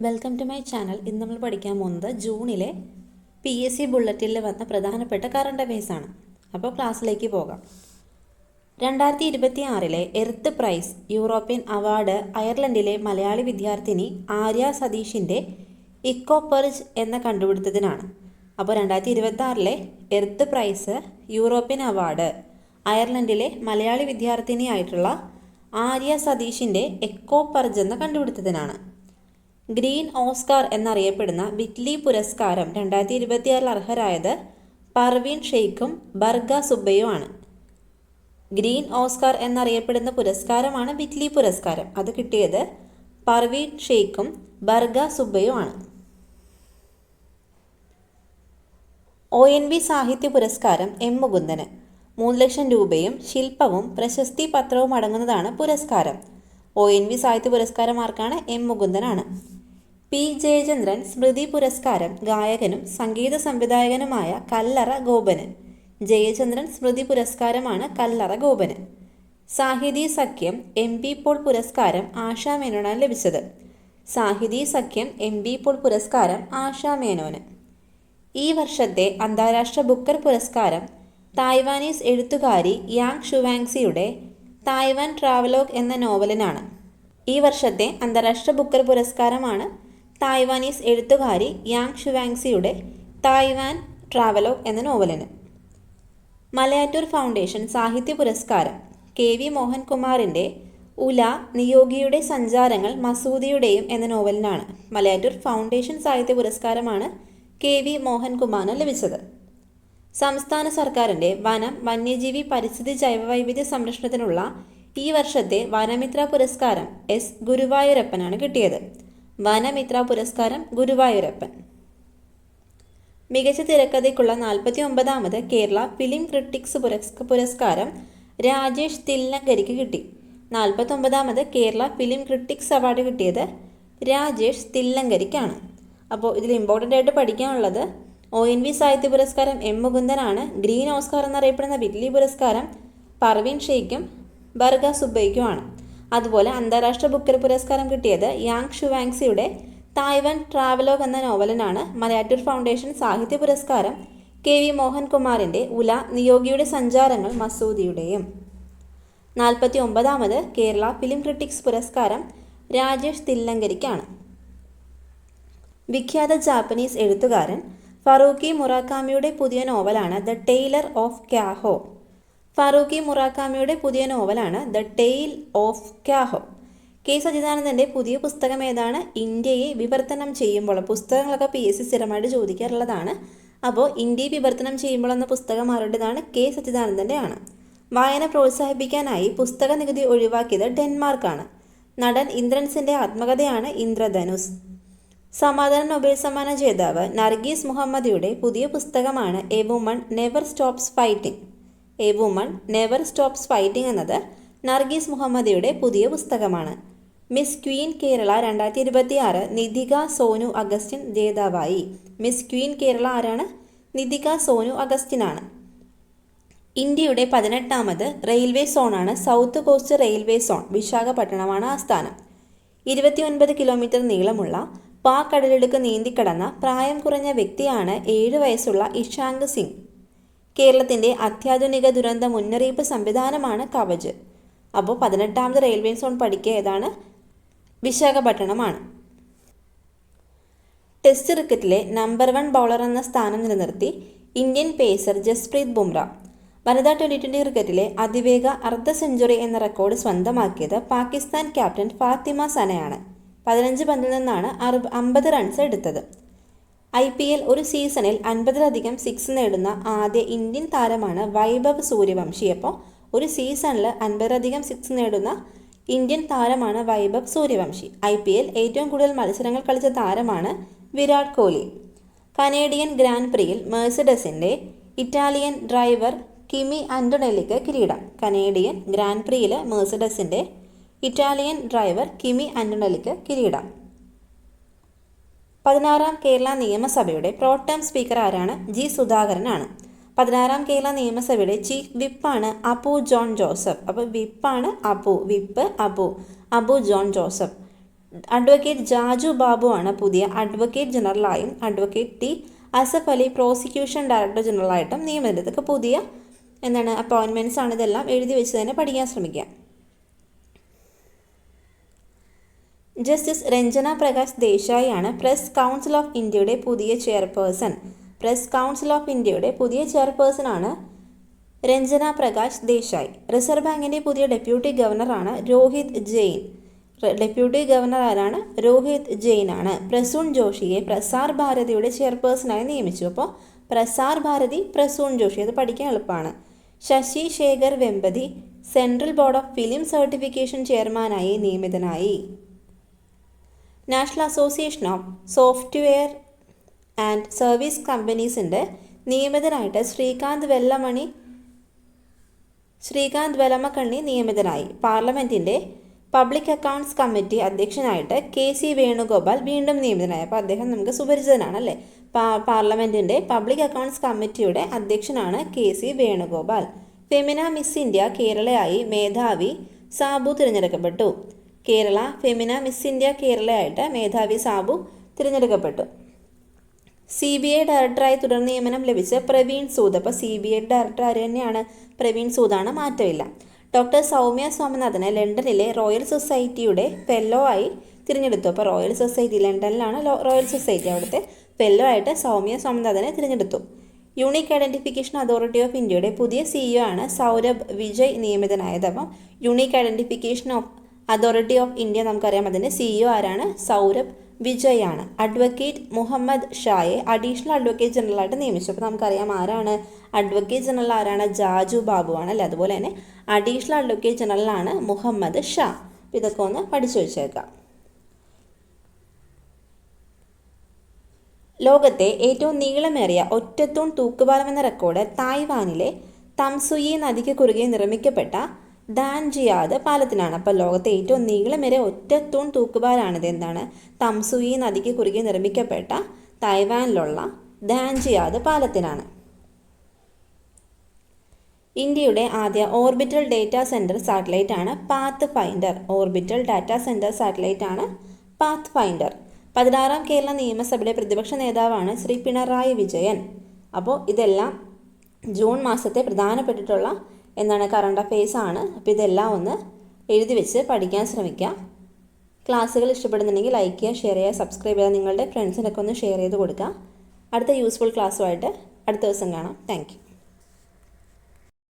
Welcome to my channel. ഇന്ന് നമ്മൾ പഠിക്കാൻ പോകുന്നത് ജൂണിലെ PSC ബുള്ളറ്റിനിൽ വന്ന പ്രധാനപ്പെട്ട കറണ്ട് അഫയേഴ്സാണ്. അപ്പോൾ ക്ലാസ്സിലേക്ക് പോകാം. 2026 എർത്ത് പ്രൈസ് യൂറോപ്യൻ അവാർഡ് അയർലൻഡിലെ മലയാളി വിദ്യാർത്ഥിനി ആര്യ സതീഷിൻ്റെ ഇക്കോപെർജ് എന്ന കണ്ടുപിടുത്തത്തിനാണ്. അപ്പോൾ 2026 എർത്ത് പ്രൈസ് യൂറോപ്യൻ അവാർഡ് അയർലൻഡിലെ മലയാളി വിദ്യാർത്ഥിനിയായിട്ടുള്ള ആര്യ സതീഷിൻ്റെ എക്കോപെർജ് എന്ന കണ്ടുപിടുത്തത്തിനാണ്. ഗ്രീൻ ഓസ്കാർ എന്നറിയപ്പെടുന്ന വിറ്റ്ലി പുരസ്കാരം 2026 അർഹരായത് പർവീൻ ഷെയ്ഖും ബർഗ സുബ്ബയുമാണ്. ഗ്രീൻ ഓസ്കാർ എന്നറിയപ്പെടുന്ന പുരസ്കാരമാണ് വിറ്റ്ലി പുരസ്കാരം. അത് കിട്ടിയത് പർവീൻ ഷെയ്ഖും ബർഗ സുബ്ബയുമാണ്. ONV സാഹിത്യ പുരസ്കാരം M. മുകുന്ദന് 3 ലക്ഷം രൂപയും ശില്പവും പ്രശസ്തി പത്രവും അടങ്ങുന്നതാണ് പുരസ്കാരം. ONV സാഹിത്യ പുരസ്കാരം ആർക്കാണ്? M. മുകുന്ദനാണ്. P. ജയചന്ദ്രൻ സ്മൃതി പുരസ്കാരം ഗായകനും സംഗീത സംവിധായകനുമായ കല്ലറ ഗോപന്. ജയചന്ദ്രൻ സ്മൃതി പുരസ്കാരമാണ് കല്ലറ ഗോപന്. സാഹിതി സഖ്യം MP പോൾ പുരസ്കാരം ആശാ മേനോനാണ് ലഭിച്ചത്. സാഹിതി സഖ്യം MP പോൾ പുരസ്കാരം ആശാ മേനോന്. ഈ വർഷത്തെ അന്താരാഷ്ട്ര ബുക്കർ പുരസ്കാരം തായ്വാനീസ് എഴുത്തുകാരി യാങ് ഷുവാങ്സിയുടെ തായ്വാൻ ട്രാവലോഗ് എന്ന നോവലിനാണ്. ഈ വർഷത്തെ അന്താരാഷ്ട്ര ബുക്കർ പുരസ്കാരമാണ് തായ്വാനീസ് എഴുത്തുകാരി യാങ് ഷുവാങ്സിയുടെ തായ്വാൻ ട്രാവലോഗ് എന്ന നോവലിന്. മലയാറ്റൂർ ഫൗണ്ടേഷൻ സാഹിത്യ പുരസ്കാരം KV മോഹൻകുമാറിൻ്റെ ഉല, നിയോഗിയുടെ സഞ്ചാരങ്ങൾ, മസൂദിയുടെയും എന്ന നോവലിനാണ്. മലയാറ്റൂർ ഫൗണ്ടേഷൻ സാഹിത്യ പുരസ്കാരമാണ് KV മോഹൻകുമാറിന് ലഭിച്ചത്. സംസ്ഥാന സർക്കാരിൻ്റെ വനം, വന്യജീവി, പരിസ്ഥിതി, ജൈവവൈവിധ്യ സംരക്ഷണത്തിനുള്ള ഈ വർഷത്തെ വനമിത്ര പുരസ്കാരം S. ഗുരുവായൂരപ്പനാണ് കിട്ടിയത്. വനമിത്ര പുരസ്കാരം ഗുരുവായൂരപ്പൻ. മികച്ച തിരക്കഥയ്ക്കുള്ള 49ാമത് കേരള ഫിലിം ക്രിട്ടിക്സ് പുരസ്കാരം രാജേഷ് തില്ലങ്കരിക്ക് കിട്ടി. 49ാമത് കേരള ഫിലിം ക്രിട്ടിക്സ് അവാർഡ് കിട്ടിയത് രാജേഷ് തില്ലങ്കരിക്കാണ്. അപ്പോൾ ഇതിൽ ഇമ്പോർട്ടൻ്റ് ആയിട്ട് പഠിക്കാനുള്ളത് ONV സാഹിത്യ പുരസ്കാരം M. മുകുന്ദനാണ്. ഗ്രീൻ ഓസ്കാർ എന്നറിയപ്പെടുന്ന വിറ്റ്ലി പുരസ്കാരം പർവീൻ ഷെയ്ഖും ബർഗ സുബ്ബയ്ക്കുമാണ്. അതുപോലെ അന്താരാഷ്ട്ര ബുക്കർ പുരസ്കാരം കിട്ടിയത് യാങ് ഷുവാങ്സിയുടെ തായ്വാൻ ട്രാവലോഗ് എന്ന നോവലിനാണ്. മലയാറ്റൂർ ഫൗണ്ടേഷൻ സാഹിത്യ പുരസ്കാരം KV മോഹൻകുമാറിൻ്റെ ഉല, നിയോഗിയുടെ സഞ്ചാരങ്ങൾ, മസൂദിയുടെയും. 49ാമത് കേരള ഫിലിം ക്രിട്ടിക്സ് പുരസ്കാരം രാജേഷ് തില്ലങ്കരിക്കാണ്. വിഖ്യാത ജാപ്പനീസ് എഴുത്തുകാരൻ ഫറൂക്കി മുറാക്കാമിയുടെ പുതിയ നോവലാണ് ദ ടെയ്ലർ ഓഫ് ക്യാഹോ. ഫറൂക്കി മുറാക്കാമിയുടെ പുതിയ നോവലാണ് ദ ടെയിൽ ഓഫ് ക്യാഹോ. K. സച്ചിദാനന്ദൻ്റെ പുതിയ പുസ്തകം ഏതാണ്? ഇന്ത്യയെ വിവർത്തനം ചെയ്യുമ്പോൾ. പുസ്തകങ്ങളൊക്കെ PSC സ്ഥിരമായിട്ട് ചോദിക്കാറുള്ളതാണ്. അപ്പോൾ ഇന്ത്യയെ വിവർത്തനം ചെയ്യുമ്പോൾ എന്ന പുസ്തകം ആരുടേതാണ്? K. സച്ചിദാനന്ദൻ്റെ ആണ്. വായന പ്രോത്സാഹിപ്പിക്കാനായി പുസ്തക നികുതി ഒഴിവാക്കിയത് ഡെൻമാർക്കാണ്. നടൻ ഇന്ദ്രൻസിൻ്റെ ആത്മകഥയാണ് ഇന്ദ്രധനുസ്. സമാധാന നൊബേൽ സമ്മാന ജേതാവ് നർഗീസ് മുഹമ്മദിയുടെ പുതിയ പുസ്തകമാണ് a woman never stops fighting. A woman never stops fighting എന്നത് നർഗീസ് മുഹമ്മദിയുടെ പുതിയ പുസ്തകമാണ്. മിസ് ക്വീൻ കേരള 2026 നിധിക സോനു അഗസ്റ്റിൻ ജേതാവായി. മിസ് ക്വീൻ കേരള ആരാണ്? നിധിക സോനു അഗസ്റ്റിനാണ്. ഇന്ത്യയുടെ 18ാമത് റെയിൽവേ സോണാണ് സൗത്ത് കോസ്റ്റ് റെയിൽവേ സോൺ. വിശാഖപട്ടണമാണ് ആസ്ഥാനം. 29 കിലോമീറ്റർ നീളമുള്ള പാക് കടലിടുക്ക് നീന്തിക്കടന്ന പ്രായം കുറഞ്ഞ വ്യക്തിയാണ് 7 വയസ്സുള്ള ഇഷാങ്ക് സിംഗ്. കേരളത്തിൻ്റെ അത്യാധുനിക ദുരന്ത മുന്നറിയിപ്പ് സംവിധാനമാണ് കവച്. അപ്പോൾ 18ാമത് റെയിൽവേ സോൺ പഠിക്കുക ഏതാണ്? വിശാഖപട്ടണമാണ്. ടെസ്റ്റ് ക്രിക്കറ്റിലെ നമ്പർ 1 ബൗളർ എന്ന സ്ഥാനം നിലനിർത്തി ഇന്ത്യൻ പേസർ ജസ്പ്രീത് ബുംറ. വനിതാ T20 ക്രിക്കറ്റിലെ അതിവേഗ അർദ്ധ സെഞ്ചുറി എന്ന റെക്കോർഡ് സ്വന്തമാക്കിയത് പാകിസ്ഥാൻ ക്യാപ്റ്റൻ ഫാത്തിമ സനയാണ്. 15 പന്തിൽ നിന്നാണ് 50 റൺസ് എടുത്തത്. IPL ഒരു സീസണിൽ 50-ലധികം സിക്സ് നേടുന്ന ആദ്യ ഇന്ത്യൻ താരമാണ് വൈഭവ് സൂര്യവംശി. അപ്പോൾ ഒരു സീസണിൽ 50-ലധികം സിക്സ് നേടുന്ന ഇന്ത്യൻ താരമാണ് വൈഭവ് സൂര്യവംശി. IPL ഏറ്റവും കൂടുതൽ മത്സരങ്ങൾ കളിച്ച താരമാണ് വിരാട് കോഹ്ലി. കനേഡിയൻ ഗ്രാൻഡ് പ്രിയിൽ മെഴ്സിഡസിൻ്റെ ഇറ്റാലിയൻ ഡ്രൈവർ കിമി ആൻ്റണലിക്ക് കിരീടം. കനേഡിയൻ ഗ്രാൻഡ് പ്രിയിൽ മെഴ്സിഡസിൻ്റെ ഇറ്റാലിയൻ ഡ്രൈവർ കിമി ആൻ്റണലിക്ക് കിരീടം. 16ാം കേരള നിയമസഭയുടെ പ്രോട്ടം സ്പീക്കർ ആരാണ്? G. സുധാകരനാണ്. 16ാം കേരള നിയമസഭയുടെ ചീഫ് വിപ്പാണ് അപ്പു ജോൺ ജോസഫ്. അപ്പോൾ വിപ്പാണ് വിപ്പ് അബു ജോൺ ജോസഫ്. അഡ്വക്കേറ്റ് ജാജു ബാബു ആണ് പുതിയ അഡ്വക്കേറ്റ് ജനറലായും advocate T Asaf Ali prosecution director ജനറലായിട്ടും നിയമിതം. ഇതൊക്കെ പുതിയ അപ്പോയിൻമെൻറ്റ്സ് ആണ്. ഇതെല്ലാം എഴുതി വെച്ച് തന്നെ പഠിക്കാൻ ശ്രമിക്കുക. ജസ്റ്റിസ് രഞ്ജന പ്രകാശ് ദേശായി ആണ് പ്രസ് കൗൺസിൽ ഓഫ് ഇന്ത്യയുടെ പുതിയ ചെയർപേഴ്സൺ. പ്രസ് കൗൺസിൽ ഓഫ് ഇന്ത്യയുടെ പുതിയ ചെയർപേഴ്സൺ ആണ് രഞ്ജന പ്രകാശ് ദേശായി. റിസർവ് ബാങ്കിൻ്റെ പുതിയ ഡെപ്യൂട്ടി ഗവർണറാണ് രോഹിത് ജെയിൻ. ഡെപ്യൂട്ടി ഗവർണർ ആരാണ്? രോഹിത് ജെയിൻ ആണ്. പ്രസൂൺ ജോഷിയെ പ്രസാർ ഭാരതിയുടെ ചെയർപേഴ്സണായി നിയമിച്ചു. അപ്പോൾ പ്രസാർ ഭാരതി, പ്രസൂൺ ജോഷി, അത് പഠിക്കാൻ എളുപ്പമാണ്. Sasi Shekhar Vempati central board of film certification ചെയർമാനായി നിയമിതനായി. National association of software and service കമ്പനീസിൻ്റെ നിയമിതനായിട്ട് ശ്രീകാന്ത് വെലമക്കണ്ണി നിയമിതനായി. പാർലമെൻറ്റിൻ്റെ പബ്ലിക് അക്കൗണ്ട്സ് കമ്മിറ്റി അധ്യക്ഷനായിട്ട് KC വേണുഗോപാൽ വീണ്ടും നിയമിതനായി. അപ്പോൾ അദ്ദേഹം നമുക്ക് സുപരിചിതനാണ് അല്ലേ. പാർലമെൻറ്റിൻ്റെ പബ്ലിക് അക്കൗണ്ട്സ് കമ്മിറ്റിയുടെ അധ്യക്ഷനാണ് KC Venugopal. Femina Miss India കേരളയായി മേധാവി സാബു തിരഞ്ഞെടുക്കപ്പെട്ടു. കേരള ഫെമിന മിസ് ഇന്ത്യ കേരളയായിട്ട് മേധാവി സാബു തിരഞ്ഞെടുക്കപ്പെട്ടു. CBI ഡയറക്ടറായി തുടർ നിയമനം ലഭിച്ച പ്രവീൺ സൂദ്. അപ്പോൾ CBI ഡയറക്ടർ ആര് തന്നെയാണ്? പ്രവീൺ സൂദാണ്, മാറ്റമില്ല. ഡോക്ടർ സൗമ്യ സ്വാമിനാഥനെ ലണ്ടനിലെ റോയൽ സൊസൈറ്റിയുടെ ഫെല്ലോ ആയി തിരഞ്ഞെടുത്തു. അപ്പോൾ റോയൽ സൊസൈറ്റി ലണ്ടനിലാണ് റോയൽ സൊസൈറ്റി, അവിടുത്തെ ഫെല്ലോ ആയിട്ട് സൗമ്യ സ്വാമിനാഥനെ തിരഞ്ഞെടുത്തു. യൂണിക് ഐഡൻറ്റിഫിക്കേഷൻ അതോറിറ്റി ഓഫ് ഇന്ത്യയുടെ പുതിയ CEO ആണ് സൗരഭ് വിജയ് നിയമിതനായത്. അപ്പം unique identification authority of India നമുക്കറിയാം, അതിൻ്റെ CEO ആരാണ്? സൗരഭ് വിജയ് ആണ്. അഡ്വക്കേറ്റ് മുഹമ്മദ് ഷായെ അഡീഷണൽ അഡ്വക്കേറ്റ് ജനറലായിട്ട് നിയമിച്ചു. അപ്പോൾ നമുക്കറിയാം ആരാണ് അഡ്വക്കേറ്റ് ജനറൽ ആരാണ്? ജാജു ബാബു ആണ് അല്ലേ. അതുപോലെ തന്നെ അഡീഷണൽ അഡ്വക്കേറ്റ് ജനറലാണ് മുഹമ്മദ് ഷാ. ഇതൊക്കെ ഒന്ന് പഠിച്ചു വെച്ചേക്കാം. ലോകത്തെ ഏറ്റവും നീളമേറിയ ഒറ്റത്തൂൺ തൂക്കുപാലം എന്ന റെക്കോർഡ് തായ്വാനിലെ തംസുയി നദിക്ക് കുറുകെ നിർമ്മിക്കപ്പെട്ട ഡാൻജിയാദ് പാലത്തിനാണ്. അപ്പോൾ ലോകത്തെ ഏറ്റവും നീളമേറിയ ഒറ്റത്തൂൺ തൂക്കുപാലാണിത്. എന്താണ്? തംസുയി നദിക്ക് കുറുകെ നിർമ്മിക്കപ്പെട്ട തായ്വാനിലുള്ള ഡാൻജിയാദ് പാലത്തിനാണ്. ഇന്ത്യയുടെ ആദ്യ ഓർബിറ്റൽ ഡേറ്റാ സെൻറ്റർ സാറ്റലൈറ്റ് ആണ് path finder. Orbital data centre satellite ആണ് പാത്ത് ഫൈൻഡർ. 16ാം കേരള നിയമസഭയുടെ പ്രതിപക്ഷ നേതാവാണ് ശ്രീ പിണറായി വിജയൻ. അപ്പോൾ ഇതെല്ലാം ജൂൺ മാസത്തെ പ്രധാനപ്പെട്ടിട്ടുള്ള കറണ്ട് അഫെയർസ് ആണ്. അപ്പോൾ ഇതെല്ലാം ഒന്ന് എഴുതി വെച്ച് പഠിക്കാൻ ശ്രമിക്കുക. ക്ലാസ്സുകൾ ഇഷ്ടപ്പെടുന്നുണ്ടെങ്കിൽ ലൈക്ക് ചെയ്യുക, ഷെയർ ചെയ്യുക, സബ്സ്ക്രൈബ് ചെയ്യുക, നിങ്ങളുടെ ഫ്രണ്ട്സിനൊക്കെ ഒന്ന് ഷെയർ ചെയ്ത് കൊടുക്കുക. അടുത്ത യൂസ്ഫുൾ ക്ലാസ്സുമായിട്ട് അടുത്ത ദിവസം കാണാം. Thank you.